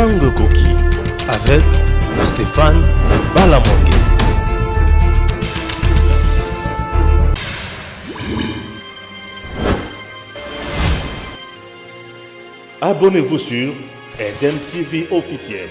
Tango Koki avec Stéphane Balamongue. Abonnez-vous sur Eden TV officiel.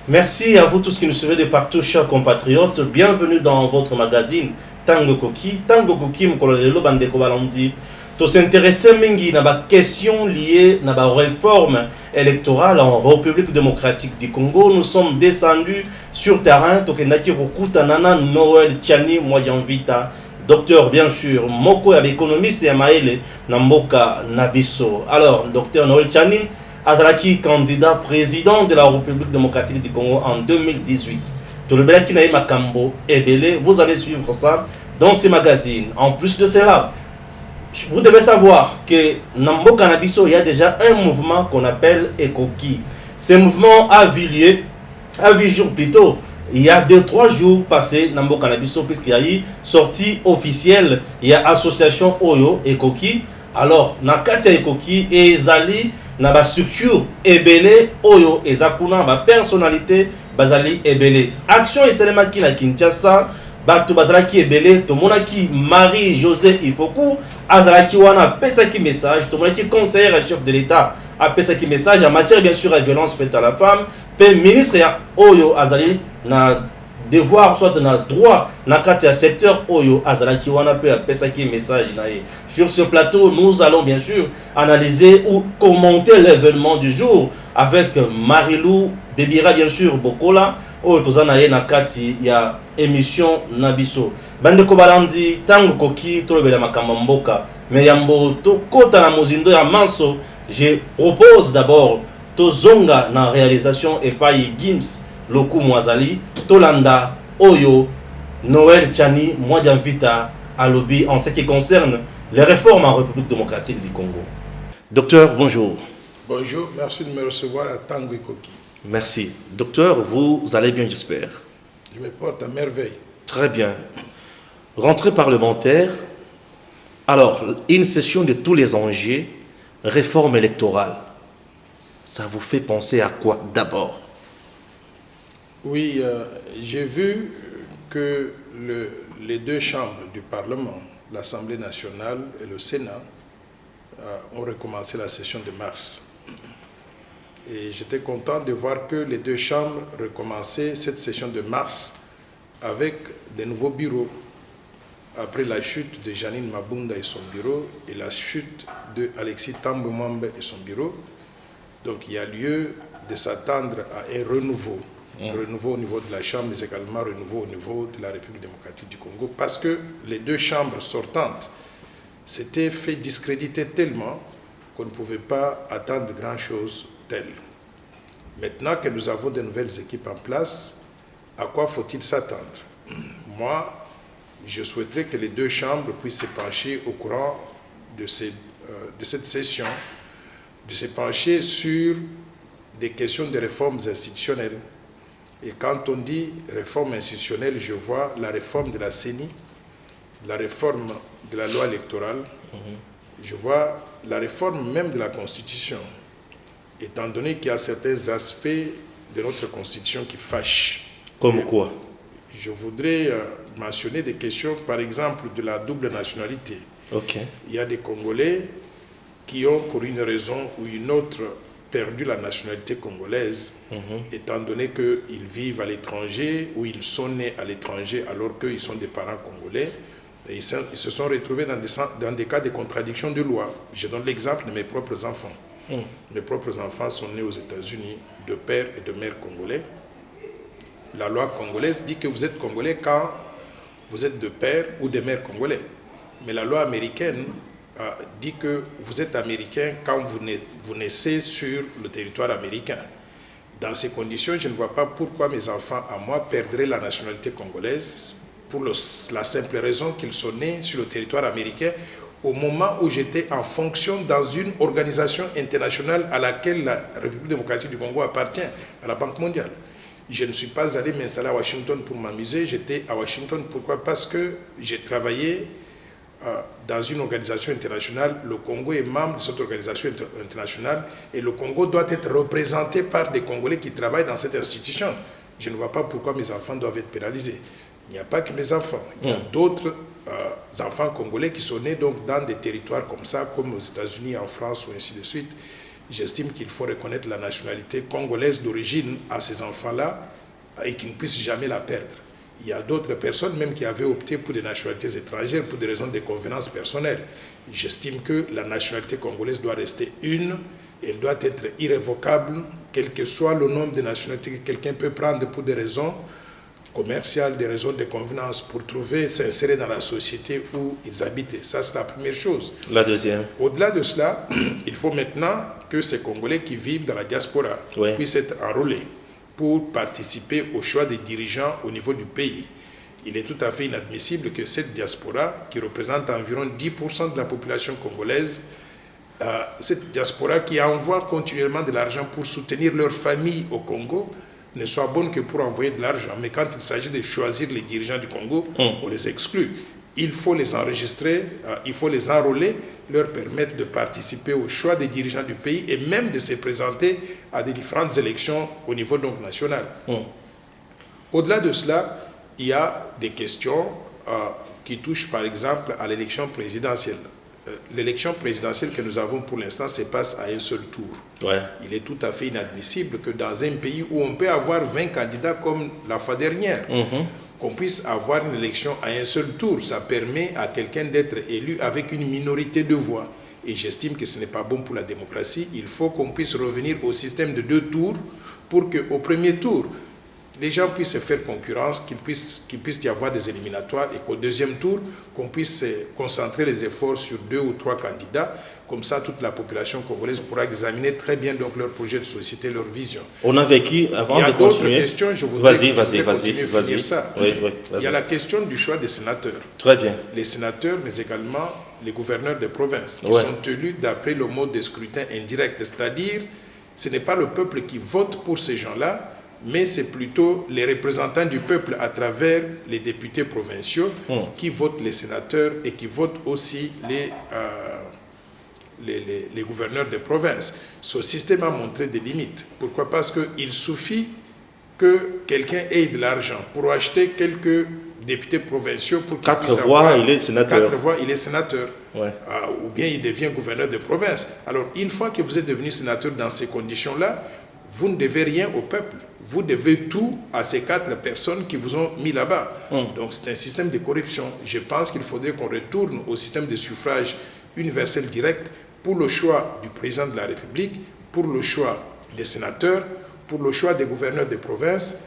Merci à vous tous qui nous suivez de partout, chers compatriotes. Bienvenue dans votre magazine Tango Koki. Tango Koki, Mkololelo Bandeko Balandi. Tous s'intéresser mingi na ba question liée na ba réforme électorale en République démocratique du Congo. Nous sommes descendus sur terrain. Tokendaki Rokuta Nana Noël Tiani Moyanvita. Docteur, bien sûr, Moko est économiste et Maële Namboka Nabiso. Alors, docteur Noël Tiani Azalaki, candidat président de la République démocratique du Congo en 2018. Tout le Belaki Naï Makambo et Belé, vous allez suivre ça dans ces magazines. En plus de cela, vous devez savoir que Namboka Nabiso, il y a déjà un mouvement qu'on appelle Ekoki. Ce mouvement a vu lieu, a vu jour plutôt, il y a 2-3 jours passés, Namboka Nabiso, puisqu'il y a eu sortie officielle, il y a association Oyo Ekoki. Alors, Nakatia Ekoki et Zali, na ba structure ebele oyo ezakuna ba personnalité bazali ebele action esalemaki na Kinshasa bato bazalaki ebele tomonaki Marie José Ifoku azalaki wana pesaki message tomonaki conseiller chef de l'État a pesaki message en matière bien sûr de violence faite à la femme pe ministre ya oyo azali na devoir soit na droit na kati ya secteur oyo azalaki wana pe pesaki message na ye. Sur ce plateau, nous allons bien sûr analyser ou commenter l'événement du jour avec Marilou Bebira bien sûr Bokola oyo tozana ye na kati ya émission Nabiso. Bande ko balandi tango koki tolobela makambo mboka mais yambo to kota na mozindo ya manso. Je propose d'abord tozonga na réalisation et pas Gims Loku Mwazali, Tolanda, Oyo, Noël Tchani, Mwadianvita, Alobi, en ce qui concerne les réformes en République démocratique du Congo. Docteur, bonjour. Bonjour, merci de me recevoir à Tango Koki. Merci. Docteur, vous allez bien, j'espère. Je me porte à merveille. Très bien. Rentrée parlementaire. Alors, une session de tous les enjeux, réforme électorale. Ça vous fait penser à quoi d'abord? Oui, j'ai vu que les deux chambres du Parlement, l'Assemblée nationale et le Sénat, ont recommencé la session de mars. Et j'étais content de voir que les deux chambres recommençaient cette session de mars avec de nouveaux bureaux. Après la chute de Janine Mabunda et son bureau et la chute de Alexis Thambwe Mwamba et son bureau, donc il y a lieu de s'attendre à un renouveau. Renouveau au niveau de la Chambre, mais également renouveau au niveau de la République démocratique du Congo, parce que les deux chambres sortantes s'étaient fait discréditer tellement qu'on ne pouvait pas attendre grand-chose d'elles. Maintenant que nous avons de nouvelles équipes en place, à quoi faut-il s'attendre? Moi, je souhaiterais que les deux chambres puissent se pencher au courant de cette session, de se pencher sur des questions de réformes institutionnelles. Et quand on dit réforme institutionnelle, je vois la réforme de la CENI, la réforme de la loi électorale, je vois la réforme même de la Constitution, étant donné qu'il y a certains aspects de notre Constitution qui fâchent. Comme quoi? Je voudrais mentionner des questions, par exemple, de la double nationalité. Okay. Il y a des Congolais qui ont, pour une raison ou une autre, perdu la nationalité congolaise, étant donné qu'ils vivent à l'étranger ou ils sont nés à l'étranger alors qu'ils sont des parents congolais. Et ils se sont retrouvés dans des cas de contradiction de loi. Je donne l'exemple de mes propres enfants. Mes propres enfants sont nés aux États-Unis de père et de mère congolais. La loi congolaise dit que vous êtes congolais quand vous êtes de père ou de mère congolais. Mais la loi américaine dit que vous êtes américain quand vous naissez sur le territoire américain. Dans ces conditions, je ne vois pas pourquoi mes enfants à moi perdraient la nationalité congolaise pour la simple raison qu'ils sont nés sur le territoire américain au moment où j'étais en fonction dans une organisation internationale à laquelle la République démocratique du Congo appartient, à la Banque mondiale. Je ne suis pas allé m'installer à Washington pour m'amuser, j'étais à Washington. Pourquoi? Parce que j'ai travaillé dans une organisation internationale, le Congo est membre de cette organisation internationale et le Congo doit être représenté par des Congolais qui travaillent dans cette institution. Je ne vois pas pourquoi mes enfants doivent être pénalisés. Il n'y a pas que mes enfants, il y a d'autres enfants congolais qui sont nés donc dans des territoires comme ça, comme aux États-Unis, en France ou ainsi de suite. J'estime qu'il faut reconnaître la nationalité congolaise d'origine à ces enfants-là et qu'ils ne puissent jamais la perdre. Il y a d'autres personnes même qui avaient opté pour des nationalités étrangères pour des raisons de convenance personnelle. J'estime que la nationalité congolaise doit rester une, elle doit être irrévocable, quel que soit le nombre de nationalités que quelqu'un peut prendre pour des raisons commerciales, des raisons de convenance, pour s'insérer dans la société où ils habitent. Ça, c'est la première chose. La deuxième. Au-delà de cela, il faut maintenant que ces Congolais qui vivent dans la diaspora puissent être enrôlés pour participer au choix des dirigeants au niveau du pays. Il est tout à fait inadmissible que cette diaspora, qui représente environ 10% de la population congolaise, cette diaspora qui envoie continuellement de l'argent pour soutenir leur famille au Congo, ne soit bonne que pour envoyer de l'argent. Mais quand il s'agit de choisir les dirigeants du Congo, on les exclut. Il faut les enregistrer, il faut les enrôler, leur permettre de participer au choix des dirigeants du pays et même de se présenter à des différentes élections au niveau donc national. Au-delà de cela, il y a des questions qui touchent par exemple à l'élection présidentielle. L'élection présidentielle que nous avons pour l'instant se passe à un seul tour. Il est tout à fait inadmissible que dans un pays où on peut avoir 20 candidats comme la fois dernière, qu'on puisse avoir une élection à un seul tour. Ça permet à quelqu'un d'être élu avec une minorité de voix. Et j'estime que ce n'est pas bon pour la démocratie. Il faut qu'on puisse revenir au système de 2 tours pour qu'au premier tour, les gens puissent se faire concurrence, qu'il puisse y avoir des éliminatoires et qu'au deuxième tour, qu'on puisse concentrer les efforts sur 2 ou 3 candidats. Comme ça, toute la population congolaise pourra examiner très bien donc, leur projet de société, leur vision. On a vécu, avant de continuer... Il y a d'autres questions, je voudrais finir ça. Il y a la question du choix des sénateurs. Très bien. Les sénateurs, mais également les gouverneurs de province, qui sont élus d'après le mode de scrutin indirect. C'est-à-dire, ce n'est pas le peuple qui vote pour ces gens-là, mais c'est plutôt les représentants du peuple à travers les députés provinciaux qui votent les sénateurs et qui votent aussi les gouverneurs de province. Ce système a montré des limites. Pourquoi? Parce qu'il suffit que quelqu'un ait de l'argent pour acheter quelques députés provinciaux pour qu'il puisse 4 voix, il est sénateur. 4 voix, il est sénateur. Ou bien il devient gouverneur de province. Alors, une fois que vous êtes devenu sénateur dans ces conditions-là, vous ne devez rien au peuple. Vous devez tout à ces 4 personnes qui vous ont mis là-bas. Donc, c'est un système de corruption. Je pense qu'il faudrait qu'on retourne au système de suffrage universel direct pour le choix du président de la République, pour le choix des sénateurs, pour le choix des gouverneurs de province.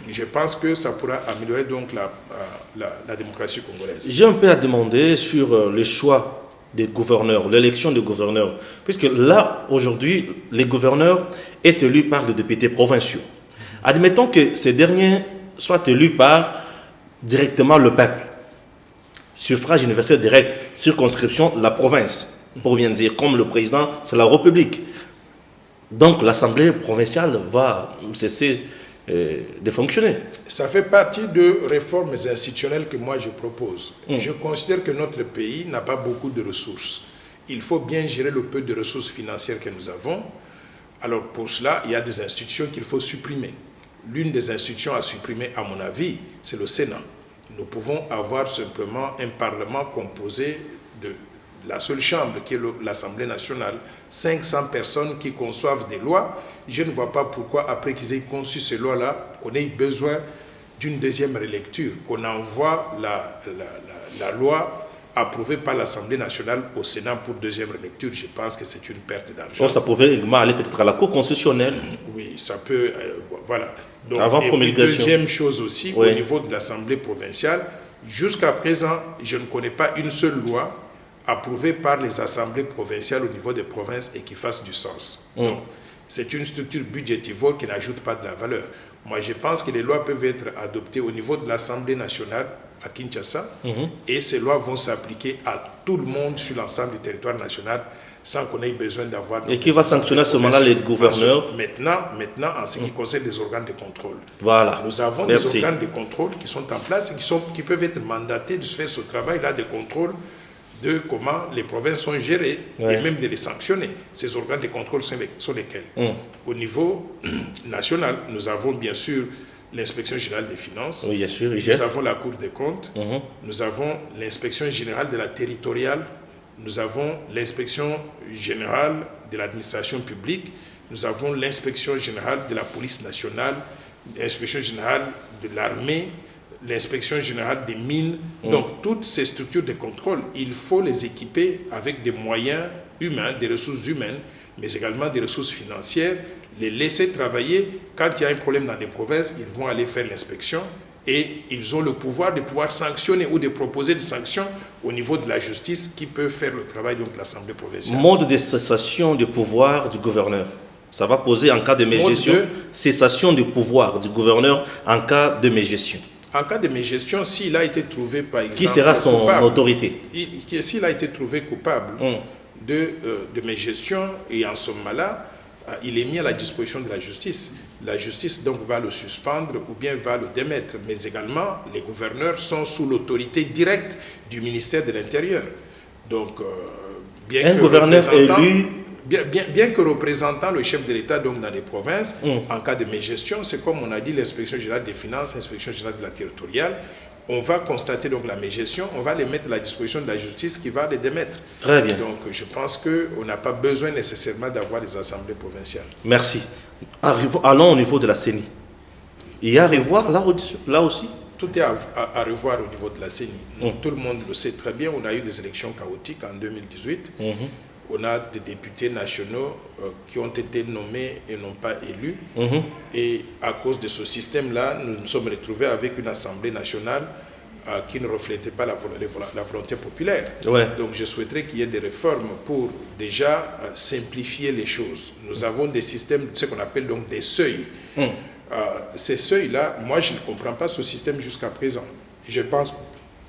Je pense que ça pourra améliorer donc la démocratie congolaise. J'ai un peu à demander sur le choix des gouverneurs, l'élection des gouverneurs. Puisque là, aujourd'hui, les gouverneurs sont élus par les députés provinciaux. Admettons que ces derniers soient élus par directement le peuple. Suffrage universel direct, circonscription de la province. Pour bien dire, comme le président, c'est la République. Donc l'Assemblée provinciale va cesser de fonctionner. Ça fait partie de réformes institutionnelles que moi je propose. Je considère que notre pays n'a pas beaucoup de ressources. Il faut bien gérer le peu de ressources financières que nous avons. Alors pour cela, il y a des institutions qu'il faut supprimer. L'une des institutions à supprimer, à mon avis, c'est le Sénat. Nous pouvons avoir simplement un Parlement composé de la seule chambre qui est l'Assemblée nationale, 500 personnes qui conçoivent des lois. Je ne vois pas pourquoi, après qu'ils aient conçu ces lois-là, qu'on ait besoin d'une deuxième relecture, qu'on envoie la loi approuvée par l'Assemblée nationale au Sénat pour deuxième relecture. Je pense que c'est une perte d'argent. Ça pouvait également aller peut-être à la Cour constitutionnelle. Oui, ça peut... voilà. Donc, avant promulgation. Deuxième chose aussi, au niveau de l'Assemblée provinciale, jusqu'à présent, je ne connais pas une seule loi approuvée par les assemblées provinciales au niveau des provinces et qui fasse du sens. Donc, c'est une structure budgétivore qui n'ajoute pas de la valeur. Moi, je pense que les lois peuvent être adoptées au niveau de l'Assemblée nationale à Kinshasa et ces lois vont s'appliquer à tout le monde sur l'ensemble du territoire national sans qu'on ait besoin d'avoir... Et qui va sanctionner à ce moment-là les gouverneurs? Maintenant, en ce qui concerne les organes de contrôle. Voilà. Nous avons des organes de contrôle qui sont en place et qui peuvent être mandatés de faire ce travail-là de contrôle de comment les provinces sont gérées et même de les sanctionner. Ces organes de contrôle sont lesquels? Au niveau national, nous avons bien sûr l'inspection générale des finances, oui, bien sûr, nous avons la Cour des comptes, nous avons l'inspection générale de la territoriale, nous avons l'inspection générale de l'administration publique, nous avons l'inspection générale de la police nationale, l'inspection générale de l'armée, l'inspection générale des mines. Donc, toutes ces structures de contrôle, il faut les équiper avec des moyens humains, des ressources humaines, mais également des ressources financières, les laisser travailler. Quand il y a un problème dans des provinces, ils vont aller faire l'inspection et ils ont le pouvoir de pouvoir sanctionner ou de proposer des sanctions au niveau de la justice qui peut faire le travail de l'Assemblée provinciale. Mode de cessation du pouvoir du gouverneur. Ça va poser en cas de mégestion, cessation du pouvoir du gouverneur en cas de mégestion. En cas de mégestion, s'il a été trouvé, par exemple, qui sera son coupable, autorité? S'il a été trouvé coupable de mégestion et en ce moment-là, il est mis à la disposition de la justice. La justice donc va le suspendre ou bien va le démettre. Mais également, les gouverneurs sont sous l'autorité directe du ministère de l'Intérieur. Donc, bien que représentant le chef de l'État donc dans les provinces, en cas de mégestion, c'est comme on a dit l'inspection générale des finances, l'inspection générale de la territoriale, on va constater donc la mégestion, on va les mettre à la disposition de la justice qui va les démettre. Très bien. Donc je pense qu'on n'a pas besoin nécessairement d'avoir des assemblées provinciales. Merci. Allons au niveau de la CENI. Il y a à revoir là aussi? Tout est à revoir au niveau de la CENI. Tout le monde le sait très bien, on a eu des élections chaotiques en 2018. On a des députés nationaux qui ont été nommés et non pas élus. Et à cause de ce système-là, nous nous sommes retrouvés avec une Assemblée nationale qui ne reflétait pas la volonté populaire. Donc je souhaiterais qu'il y ait des réformes pour déjà simplifier les choses. Nous avons des systèmes, ce qu'on appelle donc des seuils. Ces seuils-là, moi je ne comprends pas ce système jusqu'à présent. Je pense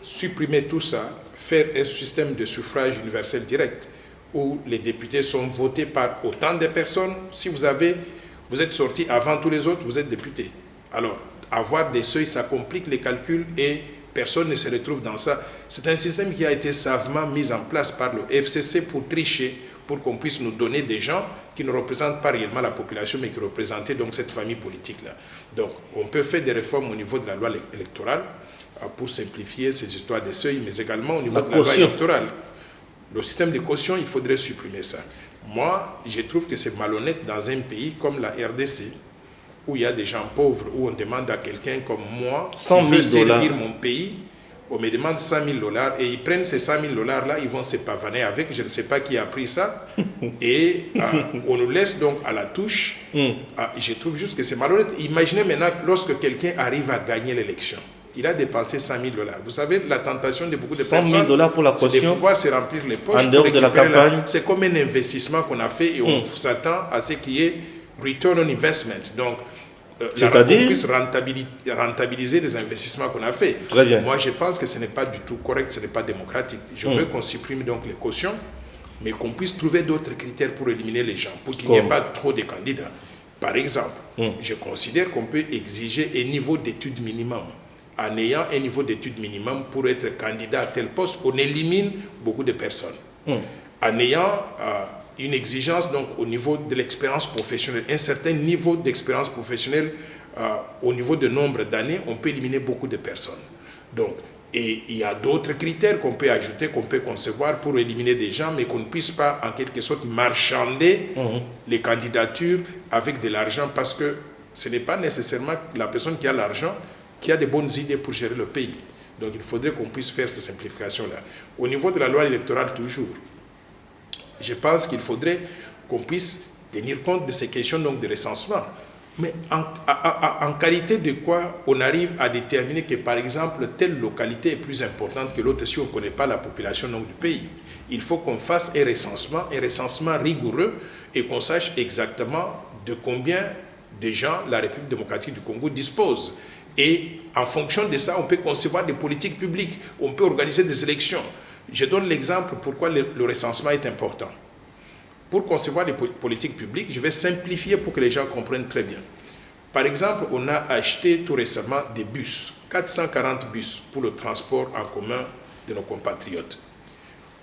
supprimer tout ça, faire un système de suffrage universel direct, où les députés sont votés par autant de personnes. Si vous êtes sorti avant tous les autres, vous êtes député. Alors, avoir des seuils, ça complique les calculs et personne ne se retrouve dans ça. C'est un système qui a été savamment mis en place par le FCC pour tricher, pour qu'on puisse nous donner des gens qui ne représentent pas réellement la population, mais qui représentaient donc cette famille politique-là. Donc, on peut faire des réformes au niveau de la loi électorale pour simplifier ces histoires de seuils, mais également au niveau de la loi électorale. Le système de caution, il faudrait supprimer ça. Moi, je trouve que c'est malhonnête dans un pays comme la RDC, où il y a des gens pauvres, où on demande à quelqu'un comme moi, qui veut servir mon pays, on me demande 100 000 $ et ils prennent ces 100 000 $ là, ils vont se pavaner avec, je ne sais pas qui a pris ça, et on nous laisse donc à la touche. Je trouve juste que c'est malhonnête. Imaginez maintenant lorsque quelqu'un arrive à gagner l'élection. Il a dépensé 100 000 $. Vous savez, la tentation de beaucoup de personnes, 100 000 $ pour la caution, c'est de pouvoir se remplir les poches. En dehors de la campagne. C'est comme un investissement qu'on a fait et on s'attend à ce qu'il y ait return on investment. Donc, c'est-à-dire, on puisse rentabiliser les investissements qu'on a fait. Très bien. Moi, je pense que ce n'est pas du tout correct, ce n'est pas démocratique. Je veux qu'on supprime donc les cautions, mais qu'on puisse trouver d'autres critères pour éliminer les gens, pour qu'il n'y ait pas trop de candidats. Par exemple, je considère qu'on peut exiger un niveau d'études minimum. En ayant un niveau d'études minimum pour être candidat à tel poste, on élimine beaucoup de personnes. En ayant une exigence donc, au niveau de l'expérience professionnelle, un certain niveau d'expérience professionnelle au niveau de nombre d'années, on peut éliminer beaucoup de personnes. Donc, et il y a d'autres critères qu'on peut ajouter, qu'on peut concevoir pour éliminer des gens, mais qu'on ne puisse pas en quelque sorte marchander les candidatures avec de l'argent, parce que ce n'est pas nécessairement la personne qui a l'argent qui a de bonnes idées pour gérer le pays. Donc il faudrait qu'on puisse faire ces simplifications-là. Au niveau de la loi électorale toujours, je pense qu'il faudrait qu'on puisse tenir compte de ces questions donc, de recensement. Mais en qualité de quoi on arrive à déterminer que par exemple telle localité est plus importante que l'autre si on ne connaît pas la population donc, du pays. Il faut qu'on fasse un recensement rigoureux et qu'on sache exactement de combien de gens la République démocratique du Congo dispose. Et en fonction de ça, on peut concevoir des politiques publiques, on peut organiser des élections. Je donne l'exemple pourquoi le recensement est important. pour concevoir les politiques publiques, je vais simplifier pour que les gens comprennent très bien. Par exemple, on a acheté tout récemment des bus, 440 bus pour le transport en commun de nos compatriotes.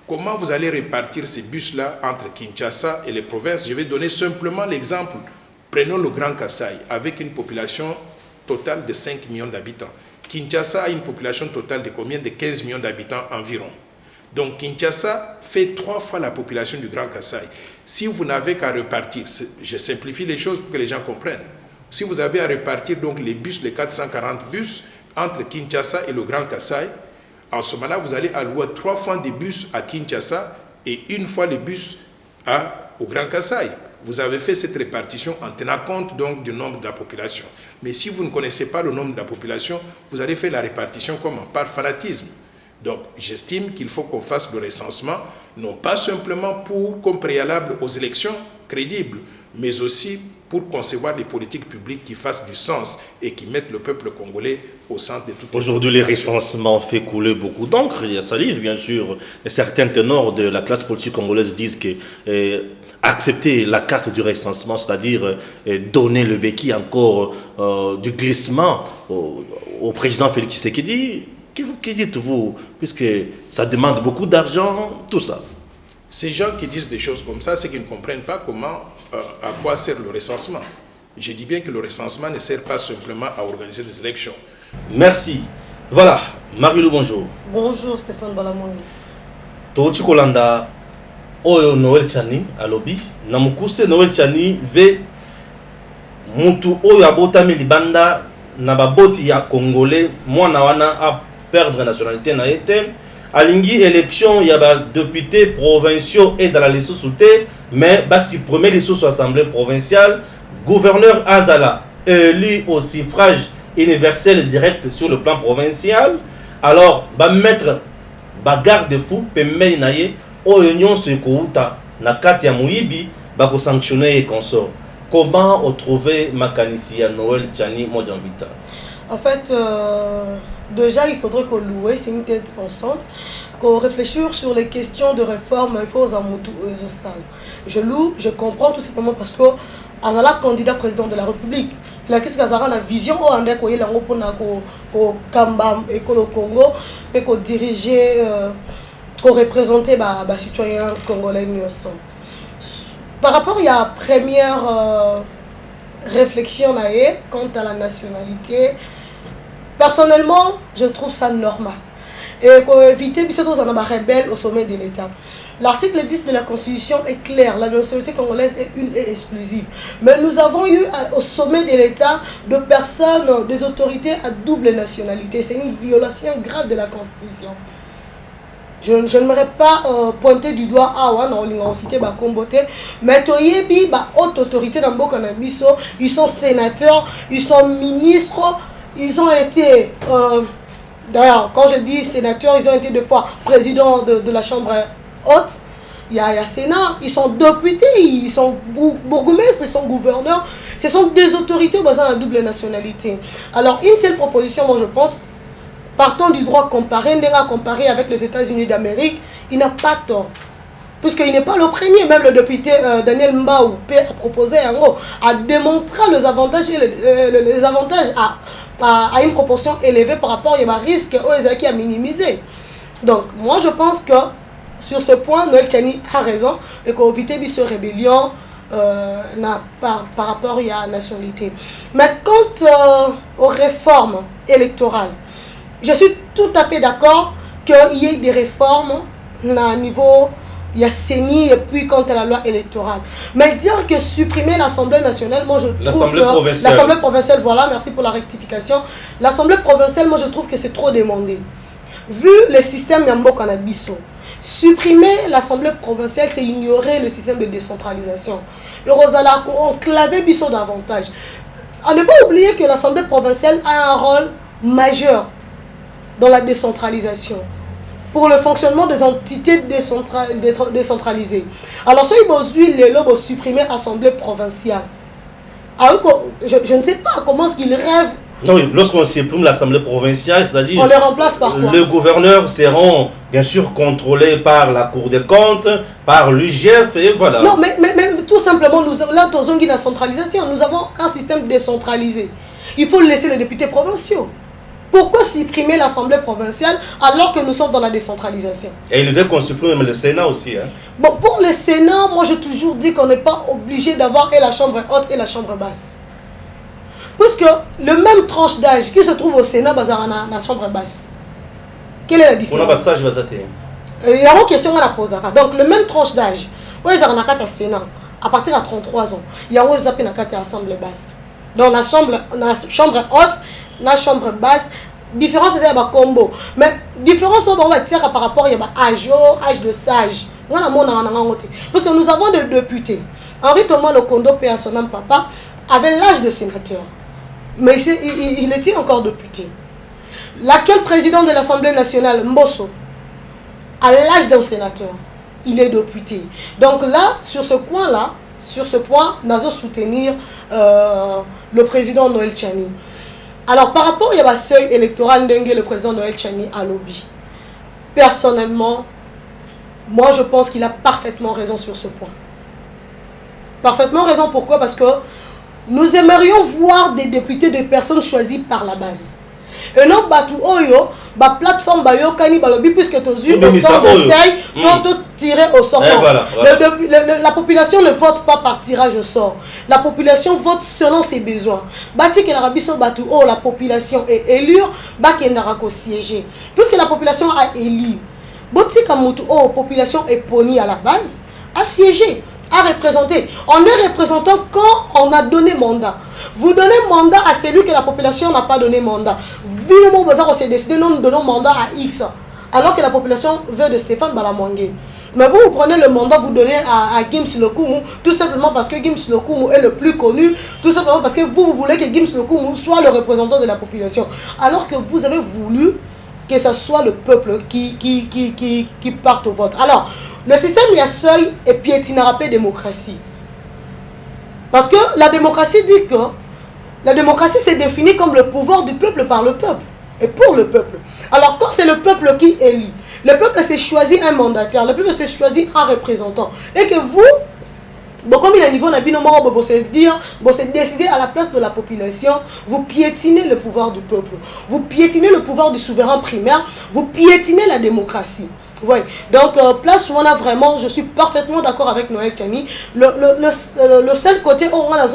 Comment vous allez répartir ces bus-là entre Kinshasa et les provinces? Je vais donner simplement l'exemple. Prenons le Grand Kasaï, avec une population totale de 5 millions d'habitants. Kinshasa a une population totale de combien? De 15 millions d'habitants environ. Donc Kinshasa fait 3 fois la population du Grand Kasaï. Si vous n'avez qu'à répartir, je simplifie les choses pour que les gens comprennent. Si vous avez à répartir donc les bus, les 440 bus, entre Kinshasa et le Grand Kasaï, en ce moment-là, vous allez allouer 3 fois des bus à Kinshasa et 1 fois les bus au Grand Kasaï. Vous avez fait cette répartition en tenant compte donc du nombre de la population. Mais si vous ne connaissez pas le nombre de la population, vous allez faire la répartition comment? Par fanatisme. Donc, j'estime qu'il faut qu'on fasse le recensement, non pas simplement comme préalable aux élections crédibles, mais aussi pour concevoir des politiques publiques qui fassent du sens et qui mettent le peuple congolais au centre de toute. Aujourd'hui, les recensements fait couler beaucoup d'encre. Il y a salive, bien sûr. Et certains ténors de la classe politique congolaise disent que accepter la carte du recensement, c'est-à-dire donner le béquille encore du glissement au président Félix Tshisekedi. Que dites-vous, puisque ça demande beaucoup d'argent, tout ça? Ces gens qui disent des choses comme ça, c'est qu'ils ne comprennent pas à quoi sert le recensement. Je dis bien que le recensement ne sert pas simplement à organiser des élections. Merci. Voilà, Marie-Lou, bonjour. Bonjour Stéphane Balamongi. Tochi Kolanda, Oyo Noël Chani, alobi, Namukuse Noël Chani, ve Mutu Oyo Abotami Libanda, Nababoti ya Congolais, Mwana wana a perdre nationalité na été. Alingi élection, il y a des députés provinciaux et dans la liste souté, mais si premier liste sous assemblée provinciale, gouverneur Azala élu au suffrage universel direct sur le plan provincial, alors mettre garde-fou pemei naye o union sekouta na kati ya muibi ba ko sanctionner et consort. Comment on trouver Makanisi à Noël Tchani Modjanvita? En fait, déjà, il faudrait qu'on loue, c'est une tête pensante, qu'on réfléchisse sur les questions de réforme, il faut aux amoutou et aux salles. Je loue, je comprends tout simplement parce que Azala, candidat président de la République, il a qu'est-ce qu'Azala la vision au André Koye Lango pour Kambam et le Congo, et qu'on diriger, qu'on représenter les citoyens congolais. Par rapport à la première réflexion quant à la nationalité, personnellement, je trouve ça normal. Et pour éviter que nous soyons rebelles au sommet de l'État. L'article 10 de la Constitution est clair, la nationalité congolaise est une et exclusive. Mais nous avons eu au sommet de l'État de personnes, des autorités à double nationalité. C'est une violation grave de la Constitution. Je n'aimerais pas pointer du doigt mais haute autorité dans Mboka na biso, ils sont sénateurs, ils sont ministres, ils ont été d'ailleurs quand je dis sénateurs, ils ont été 2 fois présidents de la chambre haute. Il y a Sénat, ils sont députés, ils sont bourgmestres, ils sont gouverneurs. Ce sont des autorités basées à double nationalité. Alors une telle proposition, moi je pense, partant du droit comparé, comparé avec les États-Unis d'Amérique, il n'a pas tort. Puisqu'il n'est pas le premier, même le député Daniel Mbaou a proposé à démontrer les avantages, les avantages à une proportion élevée par rapport à risque qui a minimisé. Donc moi je pense que sur ce point, Noël Tchani a raison et qu'on évite cette rébellion par rapport à la nationalité. Mais quant aux réformes électorales, je suis tout à fait d'accord qu'il y ait des réformes à niveau, il y a CENI et puis quant à la loi électorale. Mais dire que supprimer l'Assemblée nationale, moi je trouve que l'Assemblée provinciale, voilà, merci pour la rectification. L'Assemblée provinciale, moi je trouve que c'est trop demandé. Vu le système Yambo Kanabiso, supprimer l'Assemblée provinciale, c'est ignorer le système de décentralisation. Et Rosala, on clavait Bisso davantage. À ne pas oublier que l'Assemblée provinciale a un rôle majeur dans la décentralisation, pour le fonctionnement des entités décentralisées. Alors, si vous supprimer l'Assemblée provinciale, alors, je ne sais pas comment est-ce qu'ils rêvent Non, oui, lorsqu'on supprime l'Assemblée provinciale, c'est-à-dire... On les remplace par quoi? Le gouverneur seront bien sûr contrôlés par la Cour des comptes, par l'UGF et voilà. Non, mais tout simplement, nous avons là, dans une centralisation, nous avons un système décentralisé. Il faut laisser les députés provinciaux. Pourquoi supprimer l'Assemblée provinciale alors que nous sommes dans la décentralisation? Et il veut qu'on supprime le Sénat aussi. Hein. Bon, pour le Sénat, moi j'ai toujours dit qu'on n'est pas obligé d'avoir et la chambre haute et la chambre basse. Parce que le même tranche d'âge qui se trouve au Sénat, la chambre basse. Quelle est la différence? Il y a une question à la poser. Donc, le même tranche d'âge, où ils ont un Sénat, à partir de 33 ans, il y a une assemblée basse. Donc, la chambre haute, la chambre basse, différence c'est un combo. Mais différence on va dire par rapport à âge de sage. Parce que nous avons des députés. Henri Thomas Lokondo, paix à son âme papa, avait l'âge de sénateur. Mais il était encore député. L'actuel président de l'Assemblée nationale, Mbosso, a l'âge d'un sénateur. Il est député. Donc là, sur ce point, nous allons soutenir le président Noël Tchani. Alors par rapport à la seuil électoral Ndengue, le président Noël Tchani a lobby. Personnellement, moi je pense qu'il a parfaitement raison sur ce point. Parfaitement raison, pourquoi? Parce que nous aimerions voir des députés, des personnes choisies par la base. Et non, Oyo, plateforme Bayokani Balobi, puisque tu as eu autant d'essais, tu tiré au sort. Voilà. La population ne vote pas par tirage au sort. La population vote selon ses besoins. La population est élue, siéger. Puisque la population a élu, la population est ponie à la base, a siégé, à représenter. On est représentant quand on a donné mandat. Vous donnez mandat à celui que la population n'a pas donné mandat. Vous s'est décidé, nous donnons mandat à X, alors que la population veut de Stéphane Balamongue. Mais vous prenez le mandat, vous donnez à Gims Lokumu, tout simplement parce que Gims Lokumu est le plus connu, tout simplement parce que vous voulez que Gims Lokumu soit le représentant de la population. Alors que vous avez voulu que ce soit le peuple qui parte au vote. Alors, le système il y a seuil et piétinera la démocratie. Parce que la démocratie dit que la démocratie c'est défini comme le pouvoir du peuple par le peuple et pour le peuple. Alors quand c'est le peuple qui élit, le peuple s'est choisi un mandataire, le peuple s'est choisi un représentant. Et que vous, comme il y a un niveau vous décidez à la place de la population, vous piétinez le pouvoir du peuple, vous piétinez le pouvoir du souverain primaire, vous piétinez la démocratie. Oui, donc place où on a vraiment, je suis parfaitement d'accord avec Noël Tchani. Le seul côté où on a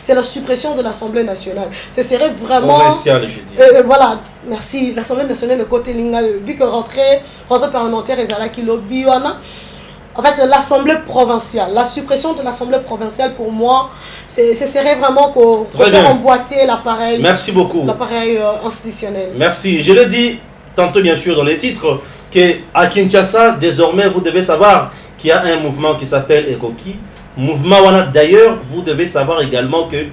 c'est la suppression de l'Assemblée nationale. Ce serait vraiment. Voilà, merci. L'Assemblée nationale, le côté lingal, vu que rentrée parlementaire et Zalaki lobby, en fait, l'Assemblée provinciale, la suppression de l'Assemblée provinciale pour moi, ce serait vraiment qu'on faire emboîter l'appareil. Merci beaucoup. L'appareil institutionnel. Merci. Je le dis tantôt bien sûr dans les titres qu'à Kinshasa, désormais, vous devez savoir qu'il y a un mouvement qui s'appelle Ekoki. Mouvement, d'ailleurs, vous devez savoir également que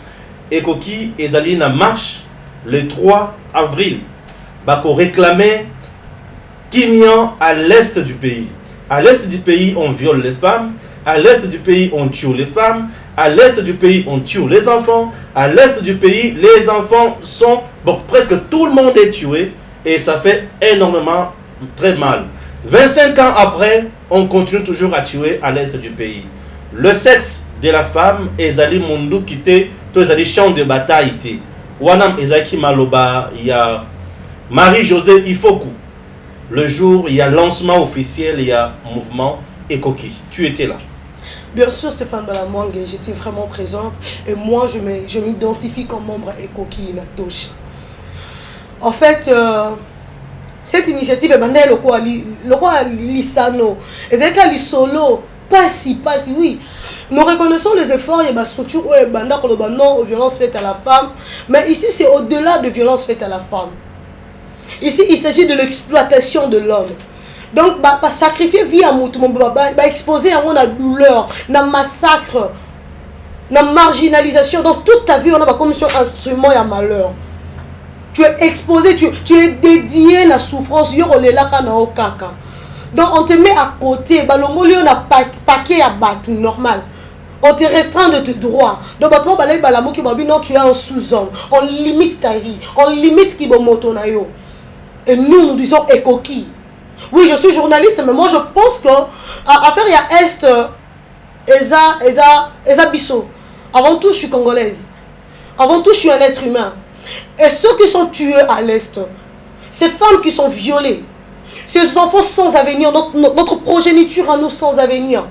Ekoki est allé en marche le 3 avril. Pour réclamer Kimian à l'est du pays. À l'est du pays, on viole les femmes. À l'est du pays, on tue les femmes. À l'est du pays, on tue les enfants. À l'est du pays, les enfants sont... Bon, presque tout le monde est tué. Et ça fait énormément, très mal. 25 ans après, on continue toujours à tuer à l'est du pays. Le sexe de la femme, Ezali Mundu quitté, tous les champs de bataille. Wanam Ezaki Maloba, il y a Marie-Josée Ifoku. Le jour, il y a lancement officiel, il y a mouvement Ekoki. Tu étais là. Bien sûr, Stéphane Balamongue, j'étais vraiment présente. Et moi, je m'identifie comme membre Ekoki Natosha. En fait, cette initiative est le quoi Lissano, et c'est solo, pas si, oui. Nous reconnaissons les efforts et les structures aux violences faites à la femme, mais ici c'est au-delà de violences faites à la femme. Ici il s'agit de l'exploitation de l'homme. Donc, sacrifier vie à Moutoumou, exposer à la douleur, à massacre, à marginalisation. Donc toute ta vie on a comme sur instrument et à malheur. Tu es exposé, tu es dédié à la souffrance. Donc on te met à côté. On a paquet à battre, normal. On te restreint de tes droits. Donc, non, tu es un sous-homme. On limite ta vie. On limite qui motonayo. Et nous disons écoquille. Oui, je suis journaliste, mais moi je pense que affaire il y a Est, Eza Bisso. Avant tout, je suis congolaise. Avant tout, je suis un être humain. Et ceux qui sont tués à l'Est, ces femmes qui sont violées, ces enfants sans avenir, notre progéniture à nous sans avenir.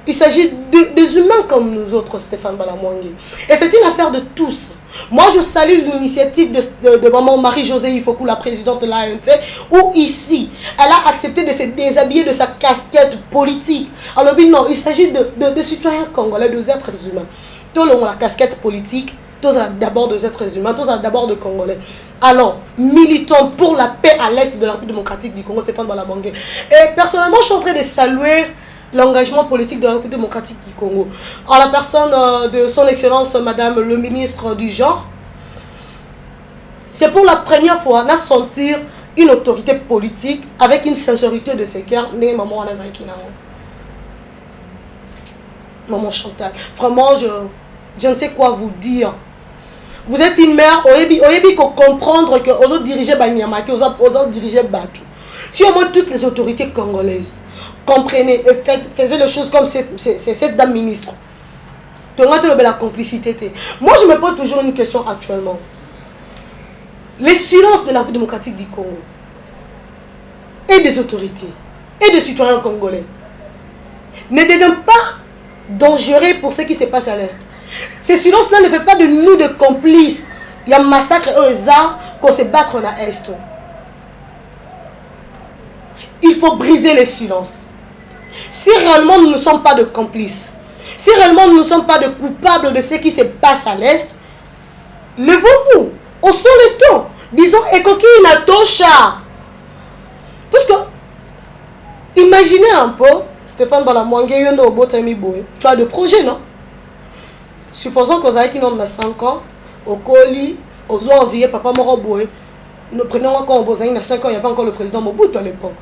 Il s'agit des humains comme nous autres, Stéphane Balamwangi. Et c'est une affaire de tous. Moi, je salue l'initiative de maman Marie-Josée Ifokou, la présidente de l'ANT, où ici, elle a accepté de se déshabiller de sa casquette politique. Alors, non, il s'agit de citoyens congolais, de êtres humains. Tous ont la casquette politique, tous ont d'abord des êtres humains, tous ont d'abord de Congolais. Alors, militons pour la paix à l'Est de la République démocratique du Congo, Stéphane Balamwangi. Et personnellement, je suis en train de saluer l'engagement politique de la République démocratique du Congo. En la personne de son Excellence, Madame le ministre du Genre, c'est pour la première fois de sentir une autorité politique avec une sincérité de ses cœurs, mais maman Anazakinao. Maman Chantal. Vraiment, je ne sais quoi vous dire. Vous êtes une mère, il faut comprendre que aux autres dirigeants Banyamati, aux autres dirigeants Batou. Si au moins toutes les autorités congolaises comprenez et faisaient les choses comme cette dame ministre. Tu as la complicité. Moi, je me pose toujours une question actuellement. Les silences de la République démocratique du Congo et des autorités et des citoyens congolais ne deviennent pas dangereux pour ce qui se passe à l'Est. Ces silences-là ne font pas de nous des complices. Il y a un massacre et un arts qu'on se battre à l'Est. Il faut briser les silences. Si réellement nous ne sommes pas de complices, si réellement nous ne sommes pas de coupables de ce qui se passe à l'Est, levons-nous, on sort le temps, disons, Ekoki Natosha. Parce que, imaginez un peu, Stéphane Balamwangi, tu as des projets, non? Supposons qu'on a qui a 5 ans, au colis, aux enviés, papa Moroboé, nous prenons encore au Bozani, il y a 5 ans, il n'y avait pas encore le président Mobutu à l'époque.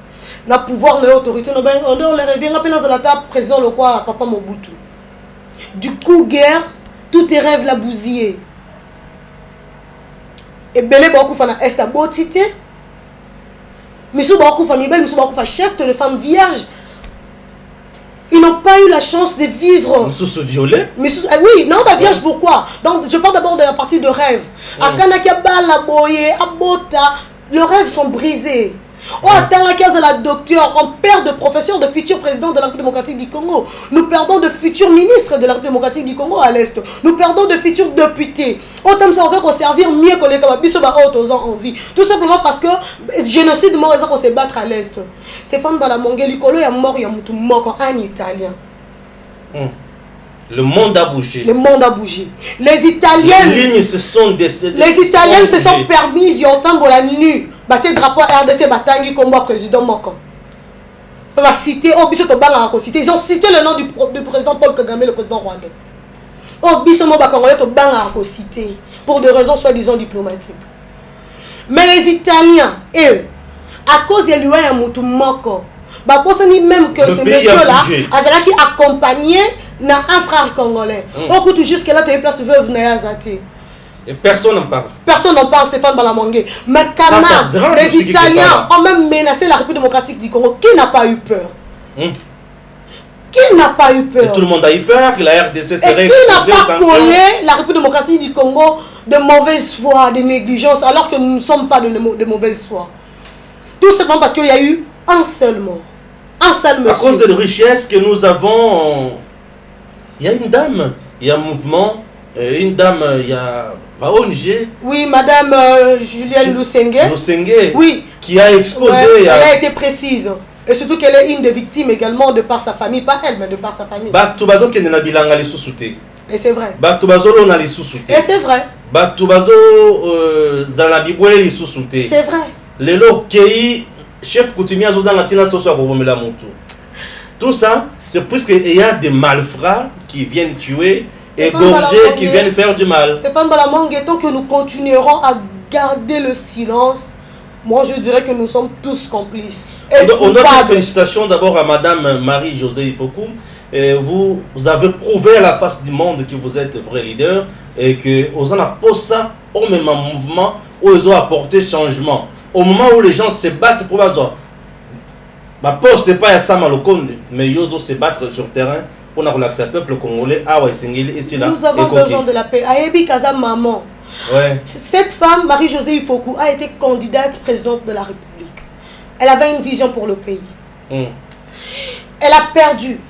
Na pouvoir de l'autorité, on les revient à peine dans la table, président le quoi, papa Mobutu. Du coup, guerre, tous tes rêves la bousillé. Et belé beaucoup fana est à beauté. Mais sous beaucoup famille belle, mais sous beaucoup chaste, les femmes vierges. Ils n'ont pas eu la chance de vivre. Mais sous se violer. Mais oui, non, bah vierge pourquoi? Donc je parle d'abord de la partie de rêve. À Kanakaba, la boye, à Bota, leurs rêves sont brisés. Oh, attends la case de la docteur, on perd de professeurs, de futurs présidents de la République démocratique du Congo. Nous perdons de futurs ministres de la République démocratique du Congo à l'Est. Nous perdons de futurs députés. Autant ça encore qu'on servir mieux que les Kababisoba autres en vie. Tout simplement parce que génocide mort qu'on se battre à l'Est. C'est fan Balamwangi, Likolo ya mort ya mutu mort en italien. Le monde a bougé. Le monde a bougé. Les Italiens. Les lignes se sont décédées. Les Italiens se sont permis, ils ont la nu. Bâti drapeau RDC Batangi comme président Moko. Ils ont cité le nom du président Paul Kagame, le président rwandais. Pour des raisons soi-disant diplomatiques. Mais les Italiens, eux, à cause de l'UA Yamutu Moko, même que ce monsieur-là, qui accompagné un frère congolais. On coûte jusque-là, tu as une place veuve Nayazati. Et personne n'en parle. Personne n'en parle, Stéphane Balamwangi. Mais quand même, les Italiens ont même menacé la République démocratique du Congo. Qui n'a pas eu peur? Qui n'a pas eu peur? Et tout le monde a eu peur que la RDC serait... Et qui n'a pas collé la République démocratique du Congo de mauvaise foi, de négligence, alors que nous ne sommes pas de mauvaise foi? Tout simplement parce qu'il y a eu un seul mot. Un seul monsieur. À cause de la richesse que nous avons, il y a une dame, il y a un mouvement, une dame, il y a ONG. Oui, madame Julienne Lusenge. Lusenge. Oui. Qui a exposé. Ouais, elle a été précise. Et surtout qu'elle est une des victimes également de par sa famille. Pas elle, mais de par sa famille. Batubazo qui n'a bilanga les sous-soutés. Et c'est vrai. Batubazo on a les sous-soutés. Et c'est vrai. Batubazo Zanabiboué les sous-soutés. C'est vrai. Lelo Kei, chef coutumier à Zozanatina Soso à Bobomela Moutou. Tout ça, c'est puisqu'il y a des malfrats qui viennent tuer, égorger, qui viennent faire du mal. Stéphane Balamwangi, tant que nous continuerons à garder le silence, moi je dirais que nous sommes tous complices. On doit faire félicitations d'abord à Madame Marie-Josée Ifokou, vous avez prouvé à la face du monde que vous êtes vrai leader et que vous en avez ça au même mouvement où ils ont apporté changement. Au moment où les gens se battent pour avoir ma poste n'est pas à ça Malokonde, mais ils doivent se battre sur terrain pour relaxer le peuple congolais. Nous avons besoin de la paix. Ayebi Kaza Maman. Ouais. Cette femme, Marie-Josée Ifoku, a été candidate présidente de la République. Elle avait une vision pour le pays. Elle a perdu.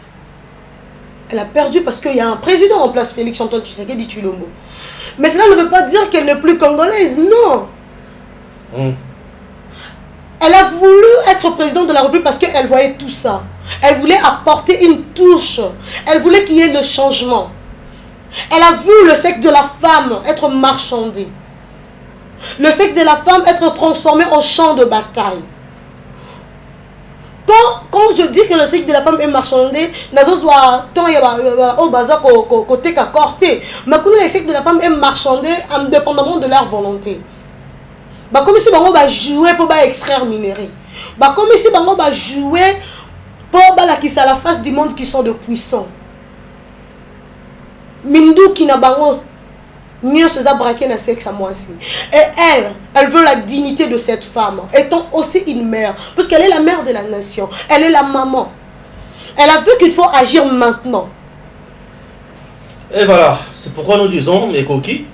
Elle a perdu parce qu'il y a un président en place, Félix Antoine Tshisekedi Tshilombo. Mais cela ne veut pas dire qu'elle n'est plus congolaise, non. Elle a voulu être présidente de la République parce qu'elle voyait tout ça. Elle voulait apporter une touche. Elle voulait qu'il y ait le changement. Elle a vu le sexe de la femme être marchandé. Le sexe de la femme être transformé en champ de bataille. Quand je dis que le sexe de la femme est marchandé, mais le sexe de la femme est marchandé indépendamment de leur volonté. Comme si on va jouer pour extraire minerai. Comme si on va jouer pour la face du monde qui sont de puissants. Mindou qui n'a pas mieux se braquer dans sexe à moi aussi. Et elle veut la dignité de cette femme, étant aussi une mère, parce qu'elle est la mère de la nation, elle est la maman. Elle a vu qu'il faut agir maintenant. Et voilà, c'est pourquoi nous disons Ekoki.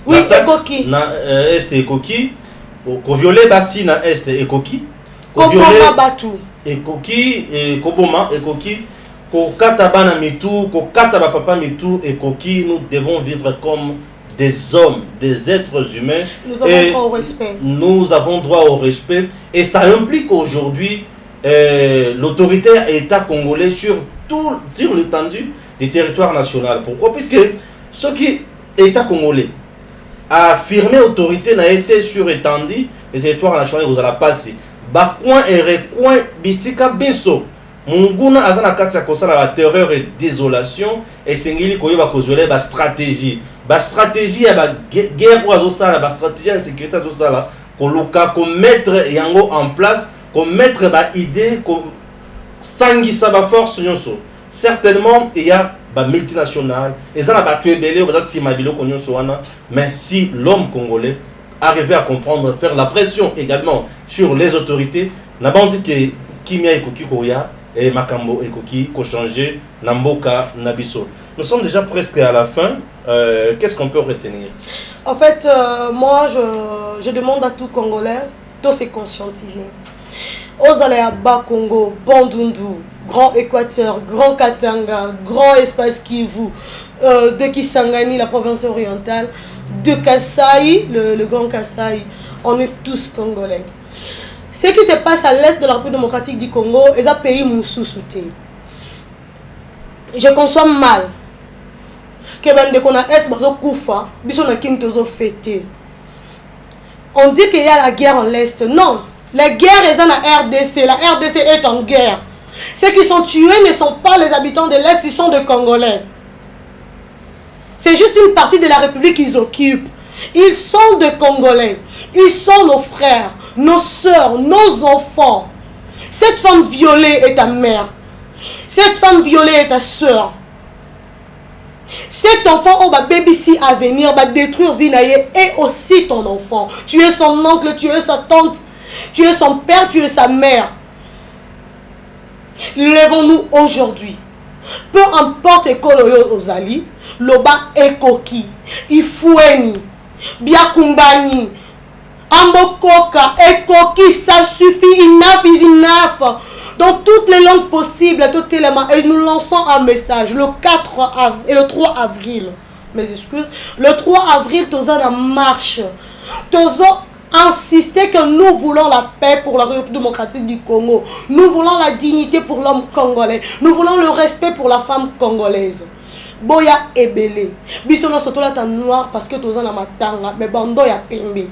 Oui, Ekoki. Na est Ekoki. Ko violer basi na est Ekoki. Ko violer batu. Ekoki et Koboma Ekoki. Ko kata bana mitu, ko kata ba papa mitu Ekoki, nous devons vivre comme des hommes, des êtres humains. Nous avons droit au respect. Nous avons droit au respect. Et ça implique aujourd'hui l'autorité État congolais sur l'étendue du territoire national. Pourquoi? Puisque ce qui État congolais a affirmé autorité n'a été sur étendue du territoire national, vous allez passer. Bakouin et recoin bisika biso. Munguna azana kati ya kosala la terreur et désolation et sengili koyeba kozwela ba stratégie. Ba stratégie ya ba guerre oiseau sala, ba stratégie de sécurité oiseau sala, koluka ko mettre yango en place, ko mettre ba idée, ko sangisa ba force nyonso. Certainement il y a ba multinationales, ezana ba tuebele oza simabilo ko nyonso wana, mais si l'homme congolais arrivait à comprendre, faire la pression également sur les autorités, n'a pas dit que kimia ekoki koya et Makambo Ekoki ko changer Namboka Nabiso. Nous sommes déjà presque à la fin. Qu'est-ce qu'on peut retenir? En fait, moi, je demande à tout Congolais de se conscientiser. Aux aléas bas Congo, Bandundu, Grand Équateur, Grand Katanga, Grand Espace Kivu, de Kisangani, la province orientale, de Kasaï, le Grand Kasaï, on est tous Congolais. Ce qui se passe à l'est de la République démocratique du Congo est un pays moussoussouté. Je conçois mal que on a est bazo koufa, biso na kin tozo fêté. On dit qu'il y a la guerre en l'est. Non, la guerre est en RDC. La RDC est en guerre. Ceux qui sont tués ne sont pas les habitants de l'est, ils sont des Congolais. C'est juste une partie de la République qu'ils occupent. Ils sont des Congolais. Ils sont nos frères, nos soeurs, nos enfants. Cette femme violée est ta mère. Cette femme violée est ta soeur. Cet enfant, baby si à venir, va détruire Vinaye et aussi ton enfant. Tu es son oncle, tu es sa tante, tu es son père, tu es sa mère. Levons-nous aujourd'hui. Peu importe Ekoloyo Ozali, Loba Ekoki, Ifoueni, Biakumbani, Ambokoka, Ekoki, ça suffit, enough is enough. Dans toutes les langues possibles, et nous lançons un message le 4 avril et le 3 avril. Mes excuses. Le 3 avril, nous avons la marche. Nous avons insisté que nous voulons la paix pour la République démocratique du Congo. Nous voulons la dignité pour l'homme congolais. Nous voulons le respect pour la femme congolaise. Boya Ebele. Bisono soto la ta noir parce que nous avons la matanga. Mais bando ya pembe.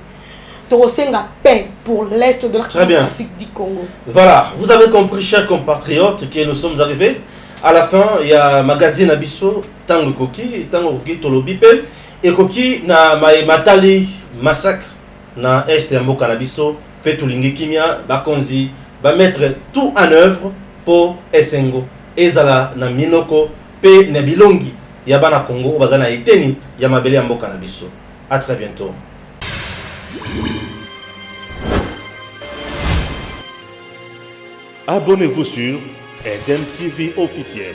La paix pour l'est de la République démocratique du Congo. Voilà, vous avez compris, chers compatriotes, que nous sommes arrivés à la fin. Il y a magazine Abisso, Tango Koki, Tolobipe, et Koki na matali massacre na est ya mboka na biso, Petulingi Kimia, Bakonzi, va mettre tout en œuvre pour Essengo. ezala na minoko pe na bilongi ya bana Congo bazana eteni ya mabele ya mboka na biso. À très bientôt. Abonnez-vous sur Eden TV officiel.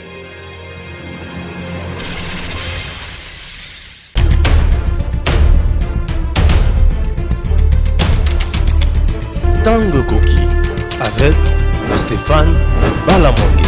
Tango Koki avec Stéphane Balamongue.